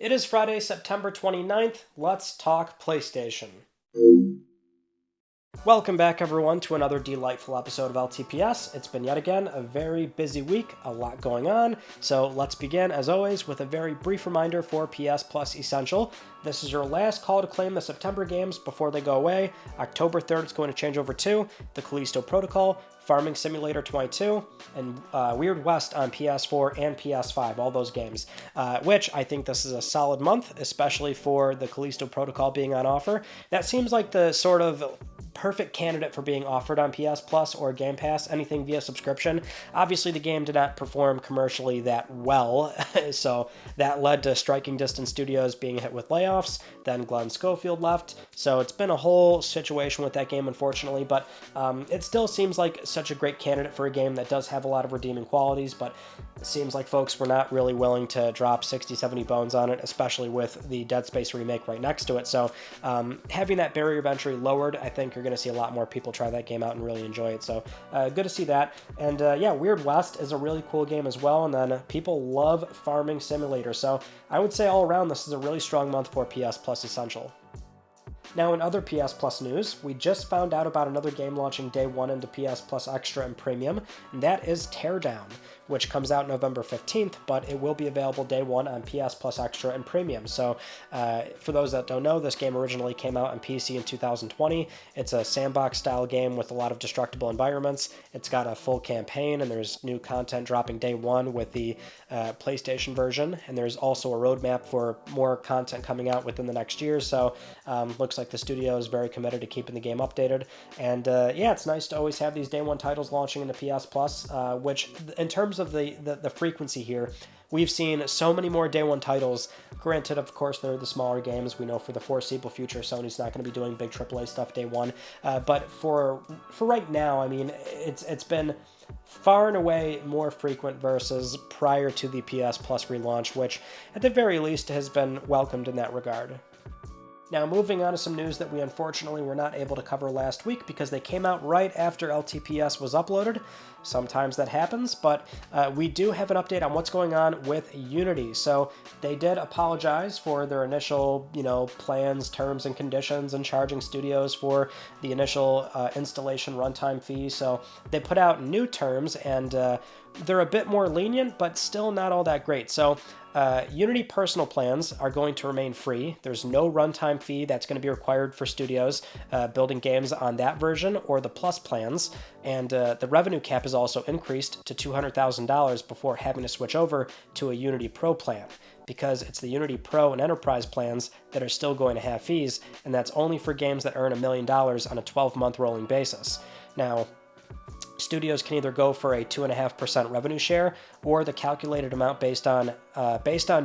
It is Friday, September 29th. Let's talk PlayStation. Welcome back, everyone, to another delightful episode of LTPS. It's been yet again a very busy week, a lot going on, so let's begin, as always, with a very brief reminder for PS Plus Essential. This is your last call to claim the September games before they go away. October 3rd is going to change over to The Callisto Protocol, Farming Simulator 22, and Weird West on PS4 and PS5, all those games, which I think this is a solid month, especially for the Callisto Protocol being on offer. That seems like the sort of perfect candidate for being offered on PS Plus or Game Pass, anything via subscription. Obviously, the game did not perform commercially that well, so that led to Striking Distance Studios being hit with layoffs, then Glenn Schofield left, so it's been a whole situation with that game, unfortunately, but it still seems like such a great candidate for a game that does have a lot of redeeming qualities, but it seems like folks were not really willing to drop 60-70 bones on it, especially with the Dead Space remake right next to it, so having that barrier of entry lowered, I think you're going to see a lot more people try that game out and really enjoy it, so good to see that. And yeah, Weird West is a really cool game as well, and then people love Farming Simulator, so I would say all around this is a really strong month for PS Plus Essential. Now, in other PS Plus news, we just found out about another game launching day one into PS Plus Extra and Premium, and that is Teardown, which comes out November 15th, but it will be available day one on PS Plus Extra and Premium. So, for those that don't know, this game originally came out on PC in 2020. It's a sandbox-style game with a lot of destructible environments. It's got a full campaign, and there's new content dropping day one with the PlayStation version, and there's also a roadmap for more content coming out within the next year, so looks like the studio is very committed to keeping the game updated, and yeah, it's nice to always have these day one titles launching into PS Plus, which in terms of the frequency here, we've seen so many more day one titles. Granted, of course, they're the smaller games. We know for the foreseeable future, Sony's not going to be doing big AAA stuff day one, but for right now, I mean, it's been far and away more frequent versus prior to the PS Plus relaunch, which at the very least has been welcomed in that regard. Now, moving on to some news that we unfortunately were not able to cover last week because they came out right after LTPS was uploaded. Sometimes that happens, but we do have an update on what's going on with Unity. So they did apologize for their initial, plans, terms, and conditions and charging studios for the initial installation runtime fee. So they put out new terms, and they're a bit more lenient, but still not all that great. So Unity personal plans are going to remain free. There's no runtime fee that's going to be required for studios building games on that version or the Plus plans, and the revenue cap is also increased to $200,000 before having to switch over to a Unity Pro plan, because it's the Unity Pro and Enterprise plans that are still going to have fees, and that's only for games that earn $1 million on a 12-month rolling basis. Now, studios can either go for a 2.5% revenue share or the calculated amount based on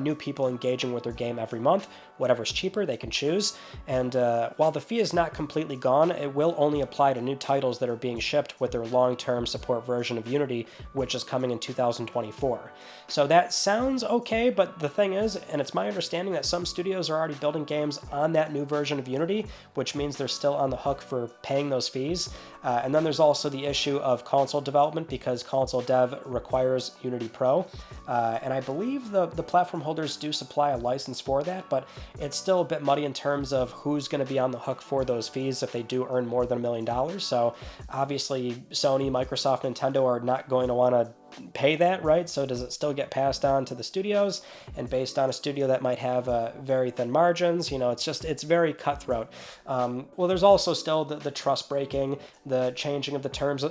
new people engaging with their game every month. Whatever's cheaper, they can choose. And while the fee is not completely gone, it will only apply to new titles that are being shipped with their long-term support version of Unity, which is coming in 2024. So that sounds okay, but the thing is, and it's my understanding that some studios are already building games on that new version of Unity, which means they're still on the hook for paying those fees. And then there's also the issue of console development, because console dev requires Unity Pro. And I believe the platform holders do supply a license for that, but it's still a bit muddy in terms of who's going to be on the hook for those fees if they do earn more than $1 million. So obviously Sony, Microsoft, Nintendo are not going to want to pay that, right? So does it still get passed on to the studios? And based on a studio that might have very thin margins, it's very cutthroat. Well, there's also still the trust breaking, the changing of the terms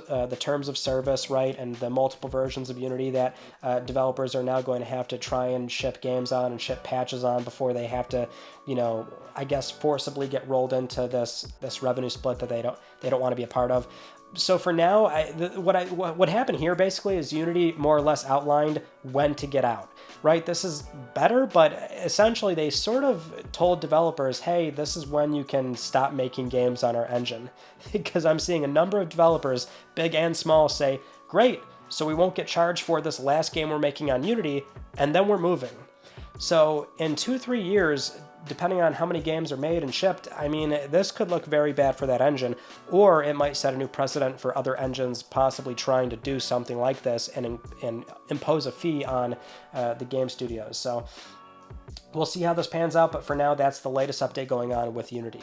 of service, right? And the multiple versions of Unity that developers are now going to have to try and ship games on and ship patches on before they have to, I guess forcibly get rolled into this revenue split that they don't want to be a part of. So for now, what happened here basically is Unity more or less outlined when to get out, right? This is better, but essentially they sort of told developers, hey, this is when you can stop making games on our engine. Because I'm seeing a number of developers, big and small, say, great, so we won't get charged for this last game we're making on Unity, and then we're moving. So in 2-3 years, depending on how many games are made and shipped, I mean, this could look very bad for that engine, or it might set a new precedent for other engines possibly trying to do something like this and impose a fee on the game studios. So we'll see how this pans out, but for now, that's the latest update going on with Unity.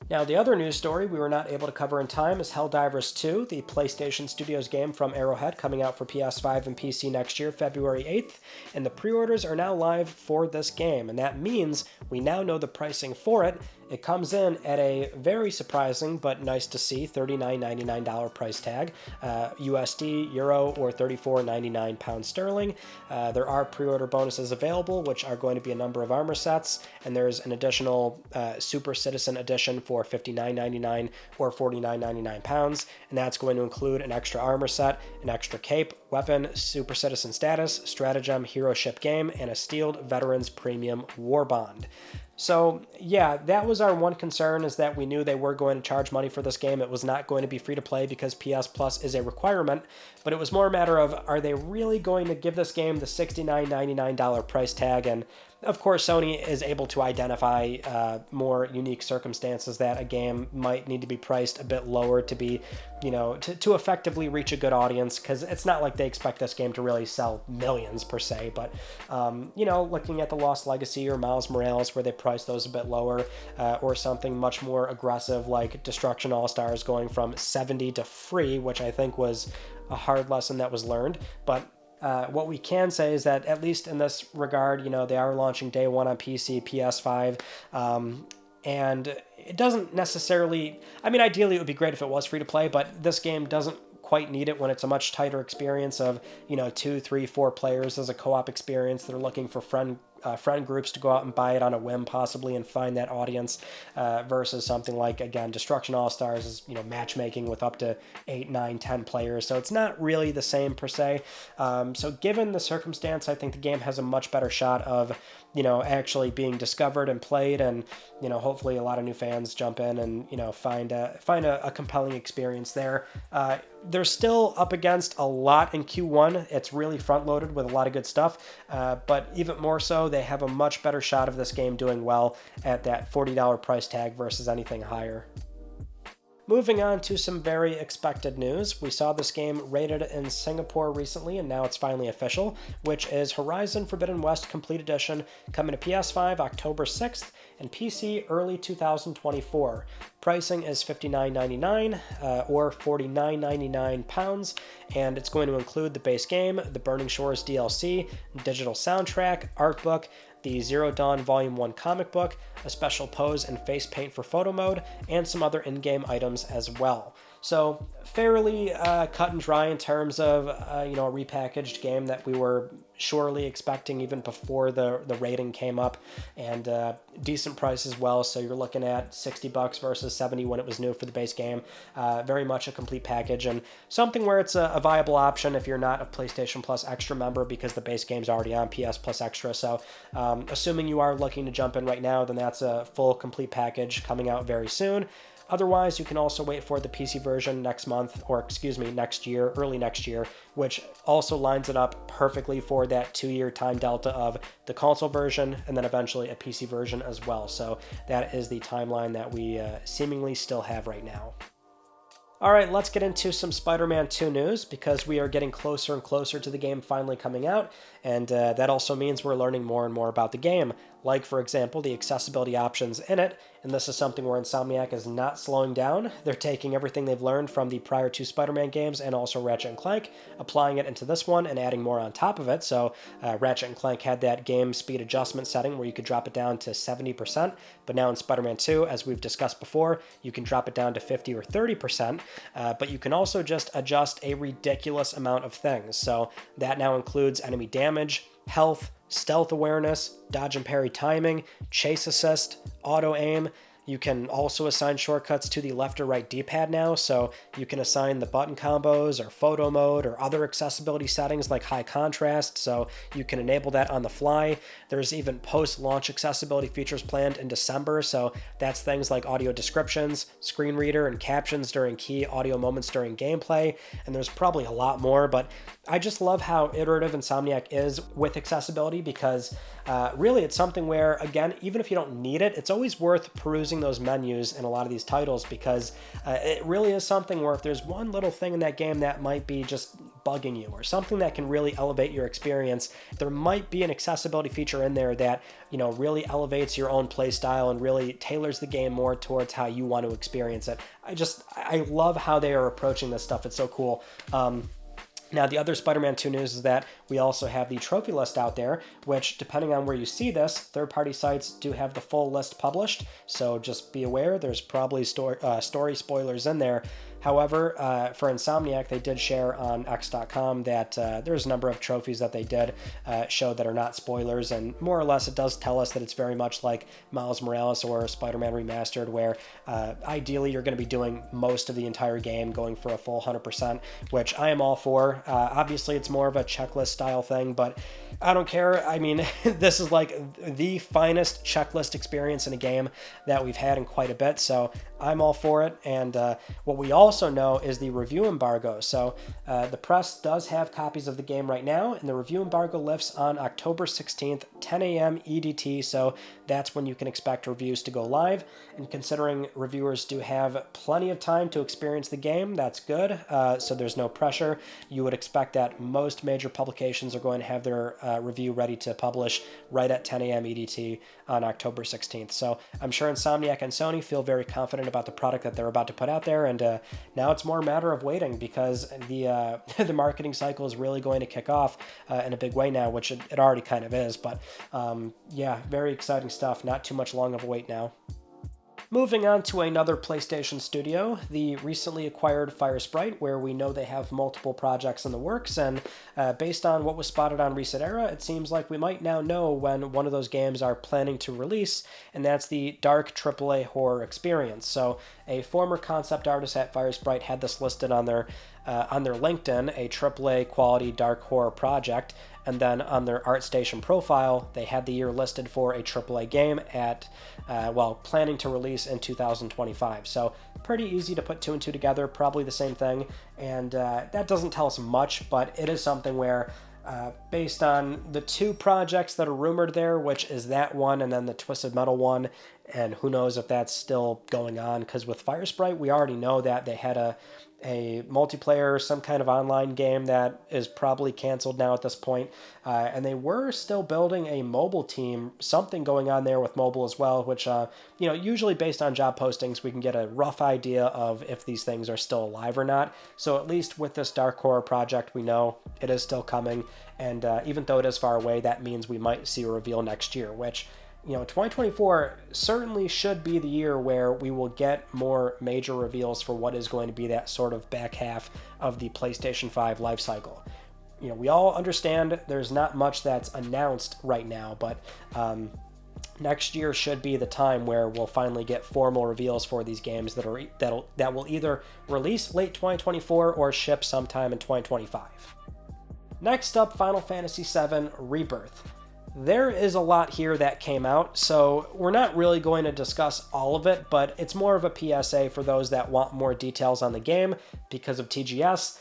Now, the other news story we were not able to cover in time is Helldivers 2, the PlayStation Studios game from Arrowhead, coming out for PS5 and PC next year, February 8th, and the pre-orders are now live for this game, and that means we now know the pricing for it. It comes in at a very surprising but nice to see $39.99 price tag, USD, Euro, or £34.99 sterling. There are pre-order bonuses available, which are going to be a number of armor sets, and there's an additional Super Citizen Edition for $59.99 or £49.99, and that's going to include an extra armor set, an extra cape, weapon, Super Citizen status, stratagem, hero ship game, and a Steeled Veterans Premium War Bond. So yeah, that was our one concern, is that we knew they were going to charge money for this game. It was not going to be free to play because PS Plus is a requirement, but it was more a matter of, are they really going to give this game the $69.99 price tag? And of course, Sony is able to identify more unique circumstances that a game might need to be priced a bit lower to be, to effectively reach a good audience, because it's not like they expect this game to really sell millions per se, but, looking at the Lost Legacy or Miles Morales, where they price those a bit lower, or something much more aggressive like Destruction All-Stars going from 70 to free, which I think was a hard lesson that was learned, but what we can say is that, at least in this regard, they are launching day one on PC, PS5, and it doesn't necessarily, ideally it would be great if it was free to play, but this game doesn't quite need it when it's a much tighter experience of, 2, 3, 4 players as a co-op experience that are looking for friend groups to go out and buy it on a whim possibly and find that audience, versus something like, again, Destruction All-Stars is, matchmaking with up to 8, 9, 10 players. So it's not really the same per se. So given the circumstance, I think the game has a much better shot of, actually being discovered and played, and, hopefully a lot of new fans jump in and, find a compelling experience there. They're still up against a lot in Q1. It's really front-loaded with a lot of good stuff, but even more so, they have a much better shot of this game doing well at that $40 price tag versus anything higher. Moving on to some very expected news, we saw this game rated in Singapore recently, and now it's finally official, which is Horizon Forbidden West Complete Edition, coming to PS5 October 6th and PC early 2024. Pricing is $59.99 or £49.99, and it's going to include the base game, the Burning Shores DLC, digital soundtrack, art book, the Zero Dawn Volume 1 comic book, a special pose and face paint for photo mode, and some other in-game items as well. So fairly cut and dry in terms of a repackaged game that we were surely expecting even before the rating came up, and decent price as well. So you're looking at $60 versus $70 when it was new for the base game. Very much a complete package, and something where it's a viable option if you're not a PlayStation Plus Extra member, because the base game's already on PS Plus Extra. So assuming you are looking to jump in right now, then that's a full complete package coming out very soon. Otherwise, you can also wait for the PC version next year, early next year, which also lines it up perfectly for that 2-year time delta of the console version and then eventually a PC version as well. So that is the timeline that we seemingly still have right now. All right, let's get into some Spider-Man 2 news, because we are getting closer and closer to the game finally coming out, and that also means we're learning more and more about the game, like, for example, the accessibility options in it, and this is something where Insomniac is not slowing down. They're taking everything they've learned from the prior 2 Spider-Man games and also Ratchet & Clank, applying it into this one and adding more on top of it. So Ratchet & Clank had that game speed adjustment setting where you could drop it down to 70%, but now in Spider-Man 2, as we've discussed before, you can drop it down to 50 or 30%, but you can also just adjust a ridiculous amount of things. So that now includes enemy damage, health, stealth awareness, dodge and parry timing, chase assist, auto aim. You can also assign shortcuts to the left or right D-pad now, so you can assign the button combos or photo mode or other accessibility settings like high contrast, so you can enable that on the fly. There's even post-launch accessibility features planned in December, so that's things like audio descriptions, screen reader, and captions during key audio moments during gameplay, and there's probably a lot more, but I just love how iterative Insomniac is with accessibility, because really it's something where, again, even if you don't need it, it's always worth perusing those menus in a lot of these titles, because it really is something where if there's one little thing in that game that might be just bugging you or something that can really elevate your experience, there might be an accessibility feature in there that, you know, really elevates your own play style and really tailors the game more towards how you want to experience it. I love how they are approaching this stuff. It's so cool. Now, the other Spider-Man 2 news is that we also have the trophy list out there, which, depending on where you see this, third-party sites do have the full list published, so just be aware, there's probably story spoilers in there. However, for Insomniac, they did share on X.com that there's a number of trophies that they did show that are not spoilers, and more or less it does tell us that it's very much like Miles Morales or Spider-Man Remastered, where ideally you're going to be doing most of the entire game, going for a full 100%, which I am all for. Obviously, it's more of a checklist style thing, but I don't care. I mean, this is like the finest checklist experience in a game that we've had in quite a bit, so I'm all for it. And what we also know is the review embargo. So the press does have copies of the game right now, and the review embargo lifts on October 16th, 10 a.m. EDT, so that's when you can expect reviews to go live. And considering reviewers do have plenty of time to experience the game, that's good, so there's no pressure. You would expect that most major publications are going to have their review ready to publish right at 10 a.m. EDT on October 16th. So I'm sure Insomniac and Sony feel very confident about the product that they're about to put out there, and now it's more a matter of waiting, because the the marketing cycle is really going to kick off in a big way now, which it already kind of is, but yeah, very exciting stuff. Not too much long of a wait now. Moving on to another PlayStation studio, the recently acquired Firesprite, where we know they have multiple projects in the works, and based on what was spotted on Reset Era, it seems like we might now know when one of those games are planning to release, and that's the Dark AAA Horror Experience. So a former concept artist at Firesprite had this listed on their LinkedIn, a AAA quality dark horror project, and then on their ArtStation profile, they had the year listed for a AAA game at, planning to release in 2025. So pretty easy to put two and two together, probably the same thing, and that doesn't tell us much, but it is something where based on the two projects that are rumored there, which is that one and then the Twisted Metal one, and who knows if that's still going on, because with Firesprite, we already know that they had a multiplayer, some kind of online game that is probably canceled now at this point, and they were still building a mobile team, something going on there with mobile as well, which, usually based on job postings, we can get a rough idea of if these things are still alive or not. So at least with this Dark Horror project, we know it is still coming, and even though it is far away, that means we might see a reveal next year, which, 2024 certainly should be the year where we will get more major reveals for what is going to be that sort of back half of the PlayStation 5 life cycle. We all understand there's not much that's announced right now, but next year should be the time where we'll finally get formal reveals for these games that will either release late 2024 or ship sometime in 2025. Next up, Final Fantasy VII Rebirth. There is a lot here that came out, so we're not really going to discuss all of it, but it's more of a PSA for those that want more details on the game. Because of TGS,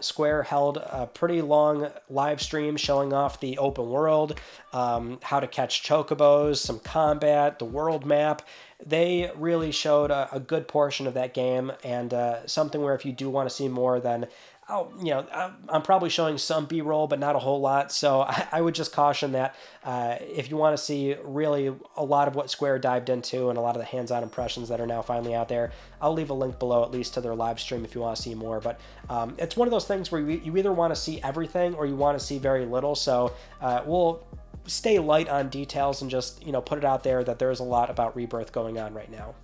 Square held a pretty long live stream showing off the open world, how to catch chocobos, some combat, the world map. They really showed a good portion of that game, and something where if you do want to see more, then I'm probably showing some B-roll, but not a whole lot. So I would just caution that if you want to see really a lot of what Square dived into and a lot of the hands-on impressions that are now finally out there, I'll leave a link below at least to their live stream if you want to see more. But it's one of those things where you either want to see everything or you want to see very little. So we'll stay light on details and just put it out there that there's a lot about Rebirth going on right now.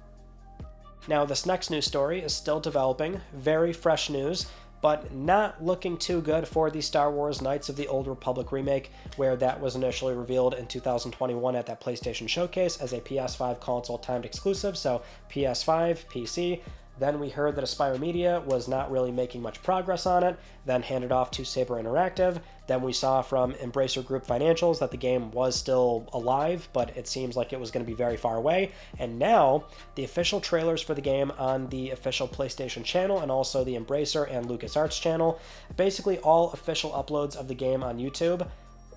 Now, this next news story is still developing, very fresh news, but not looking too good for the Star Wars Knights of the Old Republic remake, where that was initially revealed in 2021 at that PlayStation Showcase as a PS5 console timed exclusive, so PS5, PC. Then we heard that Aspire Media was not really making much progress on it, then handed off to Saber Interactive. Then we saw from Embracer Group financials that the game was still alive, but it seems like it was going to be very far away. And now, the official trailers for the game on the official PlayStation channel and also the Embracer and LucasArts channel, basically all official uploads of the game on YouTube,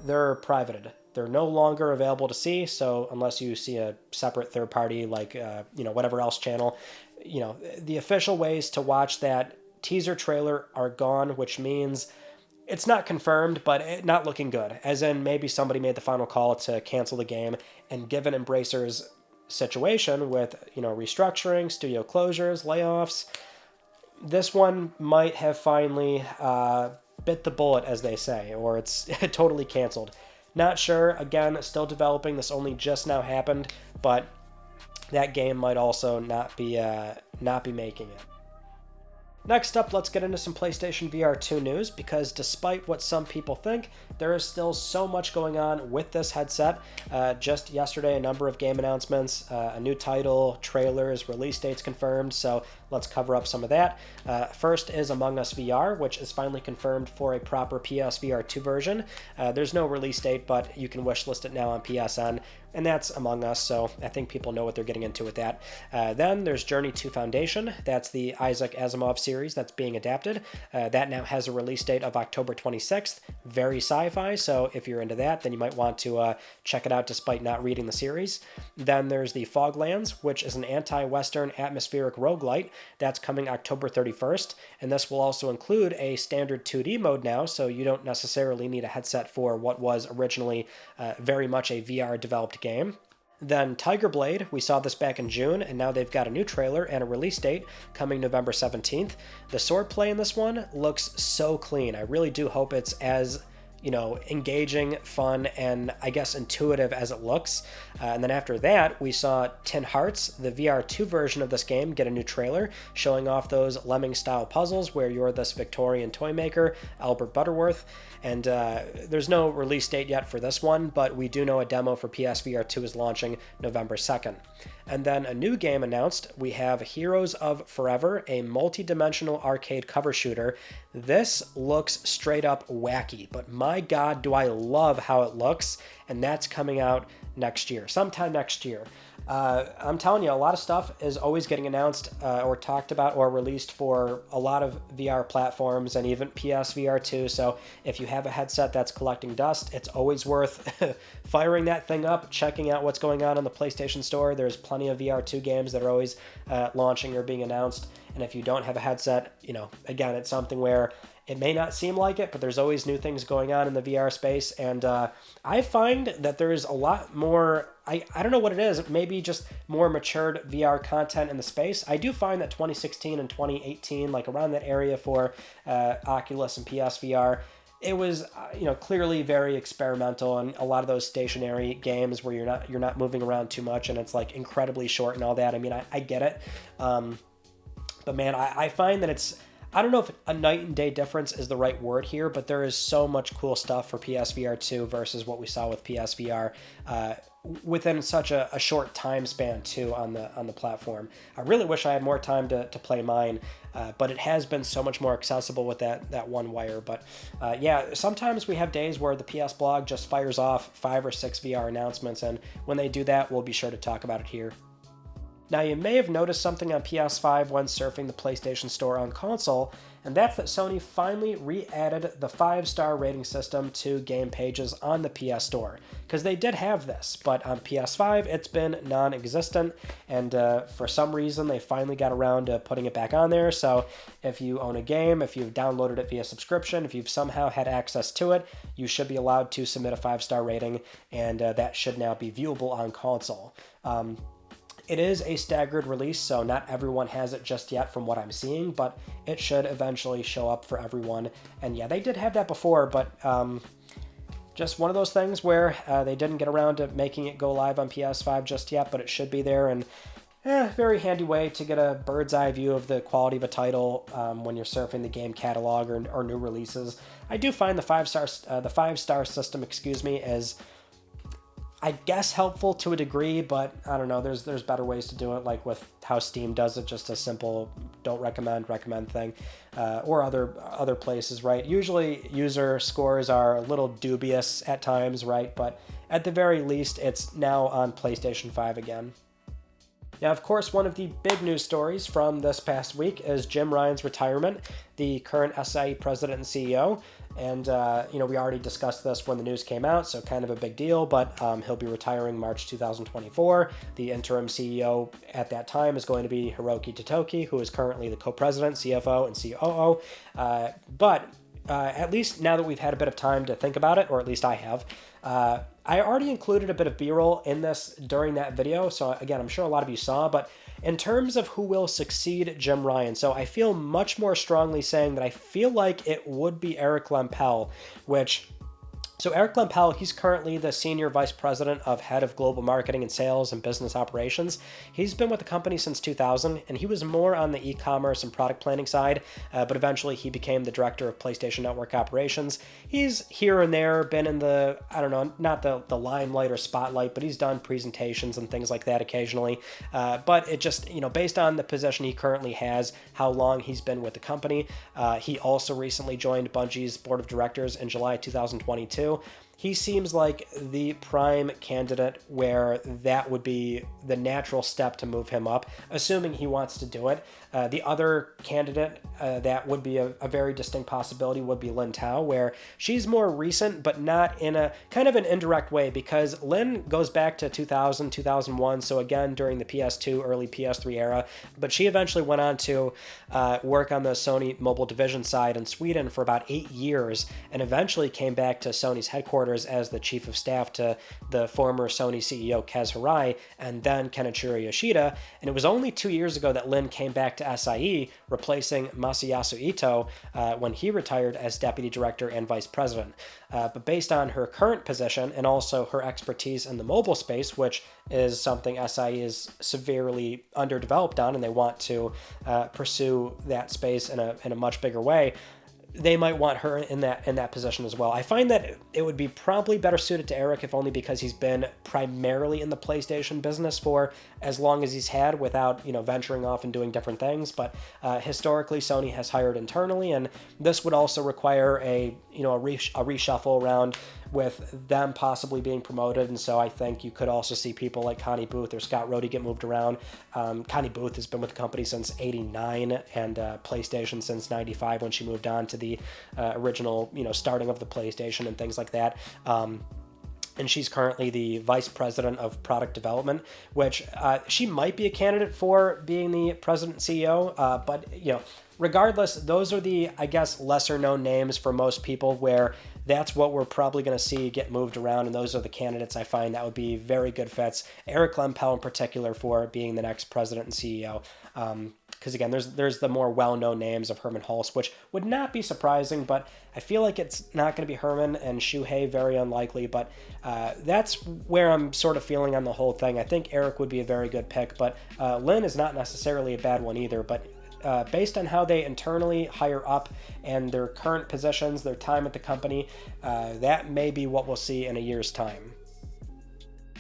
they're privated. They're no longer available to see, so unless you see a separate third party like, whatever else channel, the official ways to watch that teaser trailer are gone, which means it's not confirmed, but not looking good. As in, maybe somebody made the final call to cancel the game, and given Embracer's situation with, restructuring, studio closures, layoffs, this one might have finally bit the bullet, as they say, or it's totally canceled. Not sure. Again, still developing. This only just now happened, but that game might also not be making it. Next up, let's get into some PlayStation VR 2 news, because despite what some people think, there is still so much going on with this headset. Just yesterday, a number of game announcements, a new title, trailers, release dates confirmed, so let's cover up some of that. First is Among Us VR, which is finally confirmed for a proper PSVR 2 version. There's no release date, but you can wishlist it now on PSN, and that's Among Us, so I think people know what they're getting into with that. Then there's Journey 2 Foundation. That's the Isaac Asimov series that's being adapted. That now has a release date of October 26th. Very sci-fi, so if you're into that, then you might want to check it out despite not reading the series. Then there's the Foglands, which is an anti-Western atmospheric roguelite. That's coming October 31st, and this will also include a standard 2D mode now, so you don't necessarily need a headset for what was originally very much a VR-developed game. Then Tiger Blade, we saw this back in June, and now they've got a new trailer and a release date coming November 17th. The swordplay in this one looks so clean. I really do hope it's as engaging, fun, and I guess intuitive as it looks. And then after that, we saw Tin Hearts, the VR2 version of this game, get a new trailer showing off those Lemming-style puzzles where you're this Victorian toy maker, Albert Butterworth. And there's no release date yet for this one, but we do know a demo for PSVR 2 is launching November 2nd. And then a new game announced. We have Heroes of Forever, a multi-dimensional arcade cover shooter. This looks straight up wacky, but my god, do I love how it looks, and that's coming out next year, sometime next year. I'm telling you, a lot of stuff is always getting announced or talked about or released for a lot of VR platforms and even PSVR 2. So if you have a headset that's collecting dust, it's always worth firing that thing up, checking out what's going on the PlayStation Store. There's plenty of VR 2 games that are always launching or being announced. And if you don't have a headset, again, it's something where it may not seem like it, but there's always new things going on in the VR space. And I find that there's a lot more, I don't know what it is, maybe just more matured VR content in the space. I do find that 2016 and 2018, like around that area for Oculus and PSVR, it was clearly very experimental, and a lot of those stationary games where you're not moving around too much and it's like incredibly short and all that. I mean, I get it. But man, I find that it's, I don't know if a night and day difference is the right word here, but there is so much cool stuff for PSVR 2 versus what we saw with PSVR within such a short time span too on the platform. I really wish I had more time to play mine, but it has been so much more accessible with that one wire. But yeah, sometimes we have days where the PS blog just fires off 5 or 6 VR announcements, and when they do that, we'll be sure to talk about it here. Now, you may have noticed something on PS5 when surfing the PlayStation Store on console, and that's that Sony finally re-added the 5-star rating system to game pages on the PS Store, because they did have this, but on PS5 it's been non-existent, and for some reason they finally got around to putting it back on there. So if you own a game, if you've downloaded it via subscription, if you've somehow had access to it, you should be allowed to submit a 5-star rating, and that should now be viewable on console. It is a staggered release, so not everyone has it just yet from what I'm seeing, but it should eventually show up for everyone. And yeah, they did have that before, but just one of those things where they didn't get around to making it go live on PS5 just yet, but it should be there. And very handy way to get a bird's eye view of the quality of a title when you're surfing the game catalog or new releases. I do find the 5-star system, is, I guess, helpful to a degree, but I don't know, there's better ways to do it, like with how Steam does it, just a simple don't recommend thing, or other places, right? Usually user scores are a little dubious at times, right? But at the very least, it's now on PlayStation 5 again. Now, of course, one of the big news stories from this past week is Jim Ryan's retirement, the current SIE president and CEO. And, we already discussed this when the news came out, so kind of a big deal, but he'll be retiring March 2024. The interim CEO at that time is going to be Hiroki Totoki, who is currently the co-president, CFO, and COO. But at least now that we've had a bit of time to think about it, or at least I have, I already included a bit of B-roll in this during that video, so again, I'm sure a lot of you saw, but in terms of who will succeed Jim Ryan, so I feel much more strongly saying that I feel like it would be Eric Lempel, which... So Eric Lempel, he's currently the Senior Vice President of Head of Global Marketing and Sales and Business Operations. He's been with the company since 2000, and he was more on the e-commerce and product planning side, but eventually he became the Director of PlayStation Network Operations. He's here and there been in the, I don't know, not the limelight or spotlight, but he's done presentations and things like that occasionally. But it just, based on the position he currently has, how long he's been with the company, he also recently joined Bungie's Board of Directors in July 2022. He seems like the prime candidate where that would be the natural step to move him up, assuming he wants to do it. The other candidate that would be a very distinct possibility would be Lynn Tao, where she's more recent, but not in a kind of an indirect way, because Lynn goes back to 2000, 2001, so again, during the PS2, early PS3 era, but she eventually went on to work on the Sony mobile division side in Sweden for about 8 years, and eventually came back to Sony's headquarters as the chief of staff to the former Sony CEO Kaz Hirai, and then Kenichiro Yoshida, and it was only 2 years ago that Lynn came back to SIE, replacing Masayasu Ito when he retired as deputy director and vice president. But based on her current position and also her expertise in the mobile space, which is something SIE is severely underdeveloped on, and they want to pursue that space in a much bigger way, they might want her in that position as well. I find that it would be probably better suited to Eric, if only because he's been primarily in the PlayStation business for as long as he's had, without venturing off and doing different things. But historically, Sony has hired internally, and this would also require a reshuffle around with them possibly being promoted. And so I think you could also see people like Connie Booth or Scott Rhodey get moved around. Connie Booth has been with the company since '89 and PlayStation since '95 when she moved on to the original starting of the PlayStation and things like that. And she's currently the vice president of product development, which she might be a candidate for being the president and CEO. But regardless, those are the, I guess, lesser known names for most people, where that's what we're probably going to see get moved around, and those are the candidates I find that would be very good fits. Eric Lempel in particular for being the next president and CEO. Because again, there's the more well-known names of Herman Hulst, which would not be surprising, but I feel like it's not going to be Herman, and Shuhei very unlikely, but that's where I'm sort of feeling on the whole thing. I think Eric would be a very good pick, but Lynn is not necessarily a bad one either, but based on how they internally hire up and their current positions, their time at the company, that may be what we'll see in a year's time.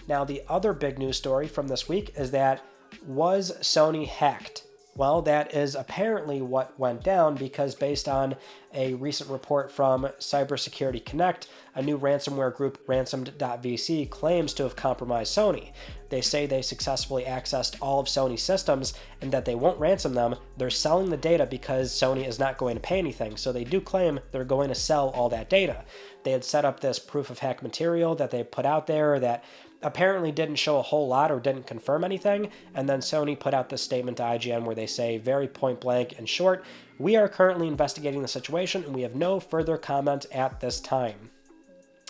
Now, the other big news story from this week is that, was Sony hacked? Well, that is apparently what went down, because based on a recent report from Cybersecurity Connect, a new ransomware group, Ransomed.vc, claims to have compromised Sony. They say they successfully accessed all of Sony's systems and that they won't ransom them. They're selling the data because Sony is not going to pay anything, so they do claim they're going to sell all that data. They had set up this proof of hack material that they put out there that apparently didn't show a whole lot or didn't confirm anything, and then Sony put out this statement to IGN where they say, very point blank and short, "We are currently investigating the situation and we have no further comment at this time."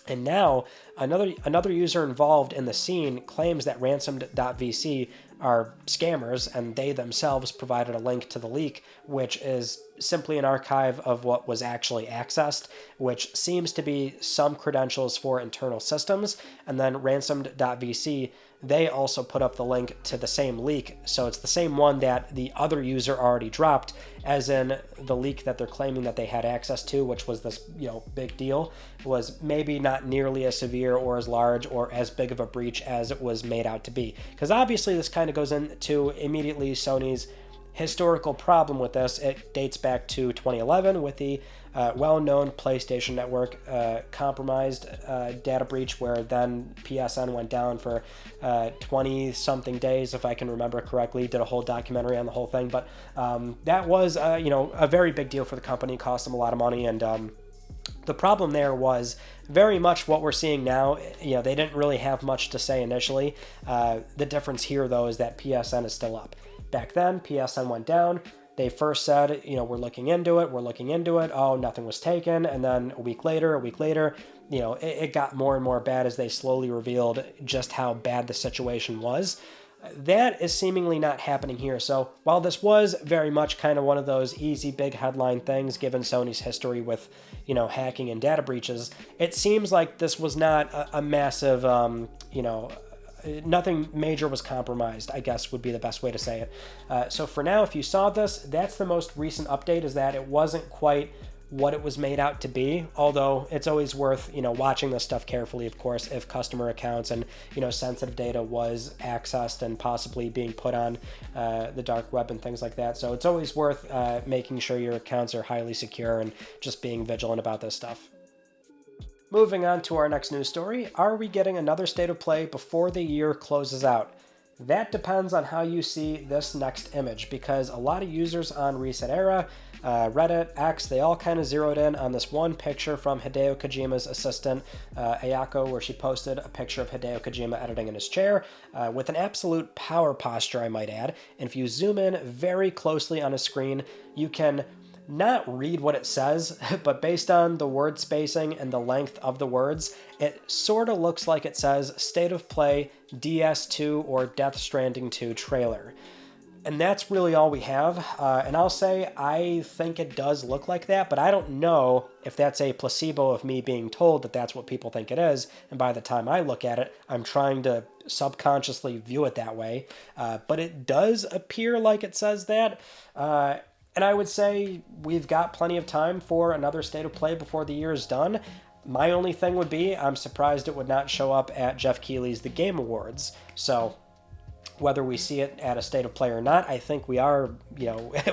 And now, another user involved in the scene claims that Ransomed.vc are scammers, and they themselves provided a link to the leak, which is simply an archive of what was actually accessed, which seems to be some credentials for internal systems. And then Ransomed.vc, they also put up the link to the same leak, so it's the same one that the other user already dropped, as in the leak that they're claiming that they had access to, which was this big deal, was maybe not nearly as severe or as large or as big of a breach as it was made out to be. Because obviously this kind of goes into immediately Sony's historical problem with this. It dates back to 2011 with the well-known PlayStation Network compromised data breach, where then PSN went down for 20-something days, if I can remember correctly. Did a whole documentary on the whole thing, but that was a very big deal for the company. Cost them a lot of money, and the problem there was very much what we're seeing now. They didn't really have much to say initially. The difference here, though, is that PSN is still up. Back then, PSN went down. They first said, we're looking into it. Oh, nothing was taken. And then a week later, it got more and more bad as they slowly revealed just how bad the situation was. That is seemingly not happening here. So while this was very much kind of one of those easy big headline things, given Sony's history with, hacking and data breaches, it seems like this was not a massive, nothing major was compromised, I guess would be the best way to say it. So for now, if you saw this, that's the most recent update, is that it wasn't quite what it was made out to be, although it's always worth, watching this stuff carefully, of course, if customer accounts and, sensitive data was accessed and possibly being put on the dark web and things like that. So it's always worth making sure your accounts are highly secure and just being vigilant about this stuff. Moving on to our next news story, are we getting another state of play before the year closes out? That depends on how you see this next image, because a lot of users on Reset Era, Reddit, X, they all kind of zeroed in on this one picture from Hideo Kojima's assistant, Ayako, where she posted a picture of Hideo Kojima editing in his chair, with an absolute power posture, I might add. And if you zoom in very closely on a screen, you can not read what it says, but based on the word spacing and the length of the words, it sort of looks like it says State of Play DS2 or Death Stranding 2 trailer. And that's really all we have. And I'll say I think it does look like that, but I don't know if that's a placebo of me being told that that's what people think it is. And by the time I look at it, I'm trying to subconsciously view it that way. But it does appear like it says that. And I would say we've got plenty of time for another state of play before the year is done. My only thing would be, I'm surprised it would not show up at Jeff Keighley's The Game Awards. So whether we see it at a state of play or not, I think we are,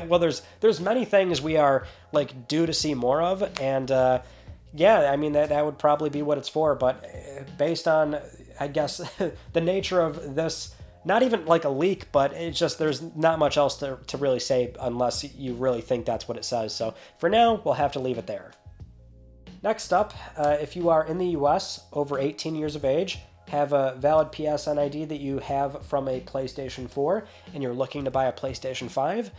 well, there's many things we are like due to see more of. And yeah, I mean, that would probably be what it's for. But based on, I guess, the nature of this, not even like a leak, but it's just there's not much else to really say unless you really think that's what it says. So for now, we'll have to leave it there. Next up, if you are in the US, over 18 years of age, have a valid PSN ID that you have from a PlayStation 4, and you're looking to buy a PlayStation 5,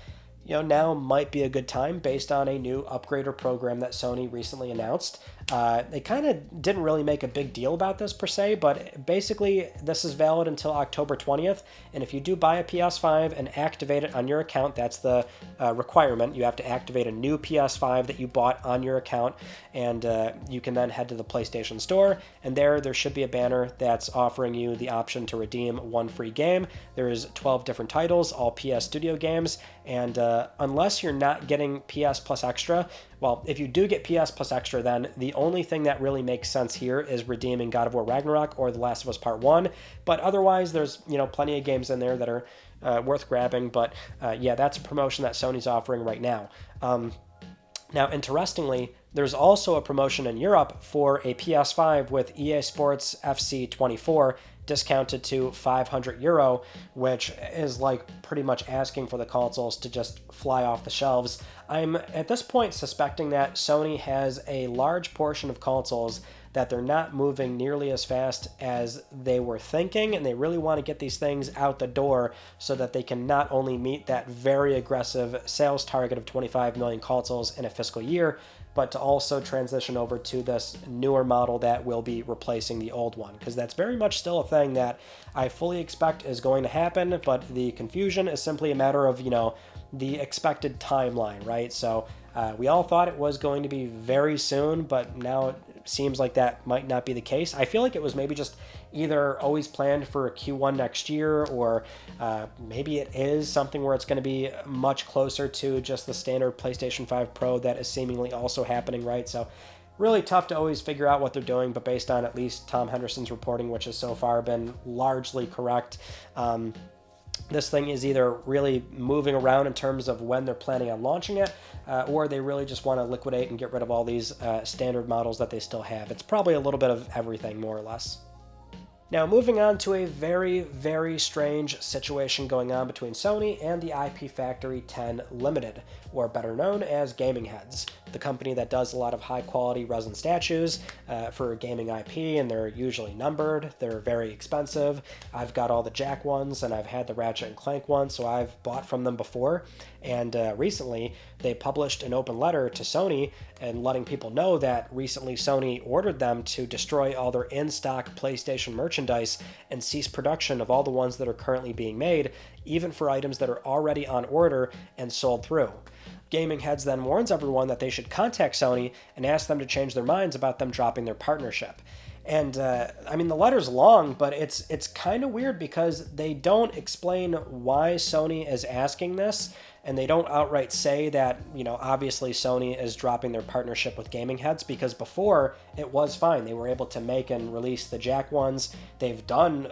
now might be a good time based on a new upgrader program that Sony recently announced. They kind of didn't really make a big deal about this per se, but basically this is valid until October 20th, and if you do buy a PS5 and activate it on your account, that's the requirement. You have to activate a new PS5 that you bought on your account, and you can then head to the PlayStation Store, and there should be a banner that's offering you the option to redeem one free game. There's 12 different titles, all PS Studio games, and unless you're not getting PS Plus Extra, well, if you do get PS Plus Extra, then the only thing that really makes sense here is redeeming God of War Ragnarok or The Last of Us Part 1. But otherwise, there's plenty of games in there that are worth grabbing. But yeah, that's a promotion that Sony's offering right now. Now, interestingly, there's also a promotion in Europe for a PS5 with EA Sports FC 24 discounted to €500, which is like pretty much asking for the consoles to just fly off the shelves. I'm at this point suspecting that Sony has a large portion of consoles that they're not moving nearly as fast as they were thinking, and they really want to get these things out the door so that they can not only meet that very aggressive sales target of 25 million consoles in a fiscal year, but to also transition over to this newer model that will be replacing the old one, because that's very much still a thing that I fully expect is going to happen, but the confusion is simply a matter of, the expected timeline, right? So we all thought it was going to be very soon, but now it seems like that might not be the case. I feel like it was maybe just either always planned for Q1 next year, or maybe it is something where it's going to be much closer to just the standard PlayStation 5 Pro that is seemingly also happening, right? So really tough to always figure out what they're doing, but based on at least Tom Henderson's reporting, which has so far been largely correct, this thing is either really moving around in terms of when they're planning on launching it, or they really just want to liquidate and get rid of all these standard models that they still have. It's probably a little bit of everything, more or less. Now, moving on to a very, very strange situation going on between Sony and the IP Factory 10 Limited, or better known as Gaming Heads, the company that does a lot of high-quality resin statues for gaming IP, and they're usually numbered. They're very expensive. I've got all the Jack ones, and I've had the Ratchet and Clank ones, so I've bought from them before. And recently, they published an open letter to Sony and letting people know that recently Sony ordered them to destroy all their in-stock PlayStation merchandise and cease production of all the ones that are currently being made, even for items that are already on order and sold through. Gaming Heads then warns everyone that they should contact Sony and ask them to change their minds about them dropping their partnership. And I mean, the letter's long, but it's kind of weird because they don't explain why Sony is asking this, and they don't outright say that, you know, obviously Sony is dropping their partnership with Gaming Heads, because before it was fine. They were able to make and release the Jack ones. They've done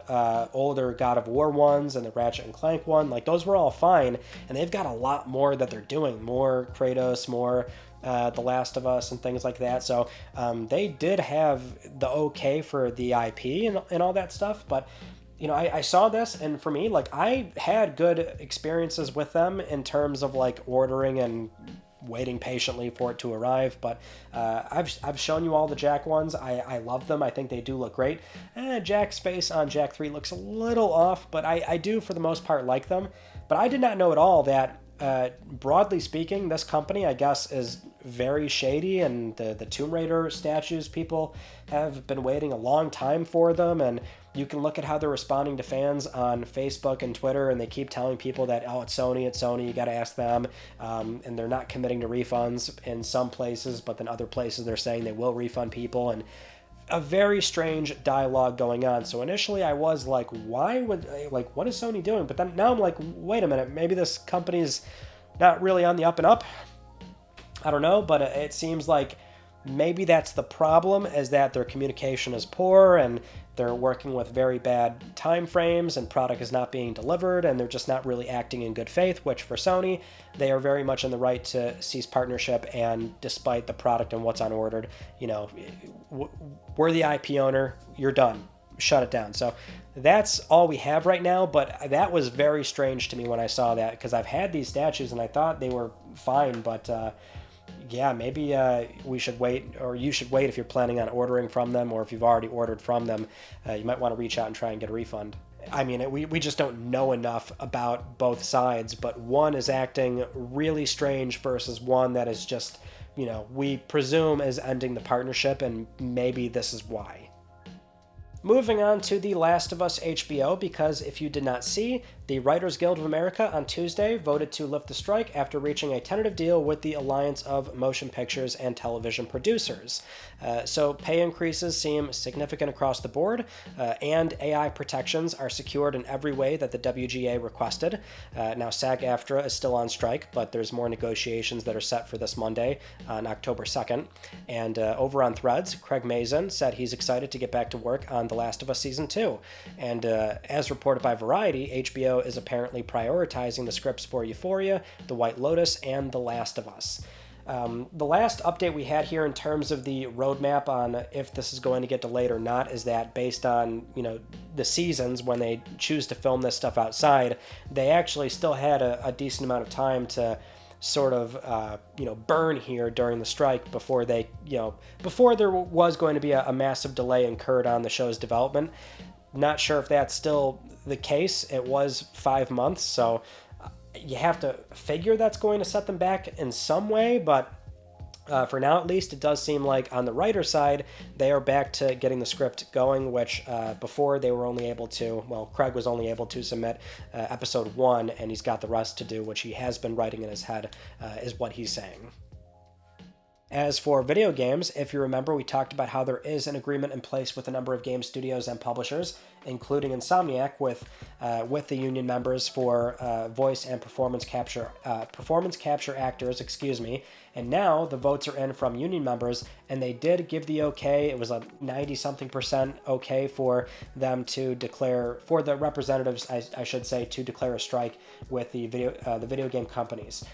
older God of War ones and the Ratchet and Clank one. Like, those were all fine, and they've got a lot more that they're doing. More Kratos, more The Last of Us and things like that. So they did have the okay for the IP and all that stuff, but you know, I saw this, and for me, like, I had good experiences with them in terms of like ordering and waiting patiently for it to arrive, but I've shown you all the Jack ones. I love them. I think they do look great. Jack's face on Jack 3 looks a little off, but I do for the most part like them. But I did not know at all that broadly speaking, this company, I guess, is very shady, and the Tomb Raider statues, people have been waiting a long time for them, and you can look at how they're responding to fans on Facebook and Twitter, and they keep telling people that, oh, it's Sony, you got to ask them, and they're not committing to refunds in some places, but then other places they're saying they will refund people, and a very strange dialogue going on. So initially I was like, what is Sony doing? But then now I'm like, wait a minute, maybe this company's not really on the up and up. I don't know, but it seems like maybe that's the problem, is that their communication is poor, and they're working with very bad time frames, and product is not being delivered, and they're just not really acting in good faith, which for Sony, they are very much in the right to cease partnership, and despite the product and what's on ordered, you know, we're the IP owner, you're done, shut it down. So that's all we have right now, but that was very strange to me when I saw that, because I've had these statues and I thought they were fine, but yeah, maybe we should wait, or you should wait if you're planning on ordering from them, or if you've already ordered from them, you might want to reach out and try and get a refund. I mean, we just don't know enough about both sides, but one is acting really strange versus one that is just, you know, we presume is ending the partnership, and maybe this is why. Moving on to The Last of Us HBO, because if you did not see, the Writers Guild of America on Tuesday voted to lift the strike after reaching a tentative deal with the Alliance of Motion Pictures and Television Producers. So pay increases seem significant across the board, and AI protections are secured in every way that the WGA requested. Now, SAG-AFTRA is still on strike, but there's more negotiations that are set for this Monday on October 2nd. And over on Threads, Craig Mazin said he's excited to get back to work on The Last of Us Season 2. And as reported by Variety, HBO is apparently prioritizing the scripts for Euphoria, The White Lotus, and The Last of Us. The last update we had here in terms of the roadmap on if this is going to get delayed or not is that based on, you know, the seasons, when they choose to film this stuff outside, they actually still had a decent amount of time to sort of, you know, burn here during the strike before they, you know, before there was going to be a massive delay incurred on the show's development. Not sure if that's still the case. It was 5 months, so you have to figure that's going to set them back in some way, but for now at least, it does seem like on the writer side, they are back to getting the script going, which before they were only able to, well, Craig was only able to submit episode 1, and he's got the rest to do, which he has been writing in his head, is what he's saying. As for video games, if you remember, we talked about how there is an agreement in place with a number of game studios and publishers, including Insomniac, with the union members for voice and performance capture actors, and now the votes are in from union members, and they did give the okay. It was a 90-something% okay for them to declare, for the representatives, I should say, to declare a strike with the video game companies.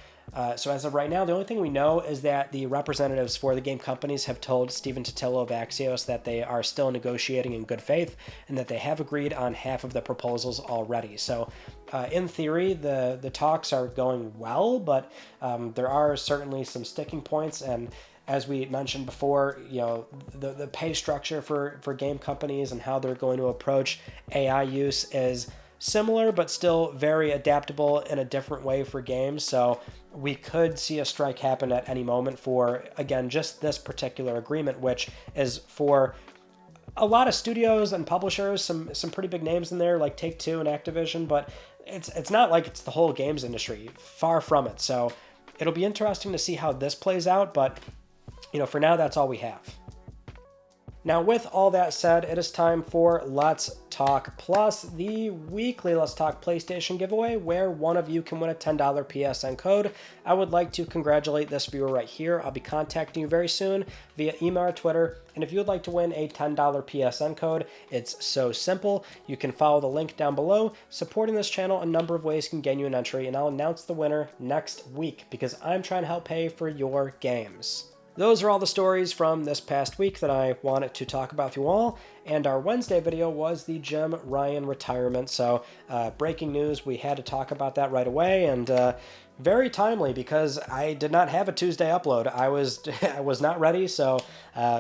So as of right now, the only thing we know is that the representatives for the game companies have told Stephen Totilo of Axios that they are still negotiating in good faith and that they have agreed on half of the proposals already. So in theory, the talks are going well, but there are certainly some sticking points. And as we mentioned before, the pay structure for game companies and how they're going to approach AI use is similar, but still very adaptable in a different way for games. So we could see a strike happen at any moment for, again, just this particular agreement, which is for a lot of studios and publishers, some pretty big names in there like Take-Two and Activision, but it's not like it's the whole games industry. Far from it. So it'll be interesting to see how this plays out, but for now, that's all we have. Now, with all that said, it is time for Let's Talk Plus, the weekly Let's Talk PlayStation giveaway, where one of you can win a $10 PSN code. I would like to congratulate this viewer right here. I'll be contacting you very soon via email or Twitter, and if you would like to win a $10 PSN code, it's so simple. You can follow the link down below. Supporting this channel, a number of ways can gain you an entry, and I'll announce the winner next week because I'm trying to help pay for your games. Those are all the stories from this past week that I wanted to talk about with you all, and our Wednesday video was the Jim Ryan retirement, so breaking news, we had to talk about that right away, and very timely because I did not have a Tuesday upload. I was not ready, so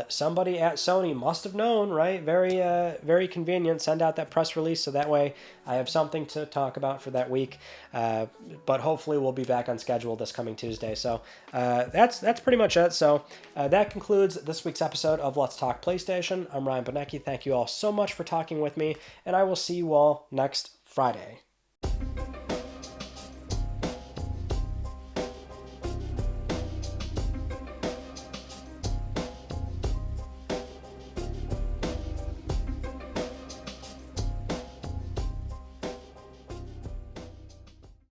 somebody at Sony must have known, right? Very convenient. Send out that press release so that way I have something to talk about for that week. But hopefully we'll be back on schedule this coming Tuesday. So that's pretty much it. So that concludes this week's episode of Let's Talk PlayStation. I'm Ryan Bonecki. Thank you all so much for talking with me, and I will see you all next Friday.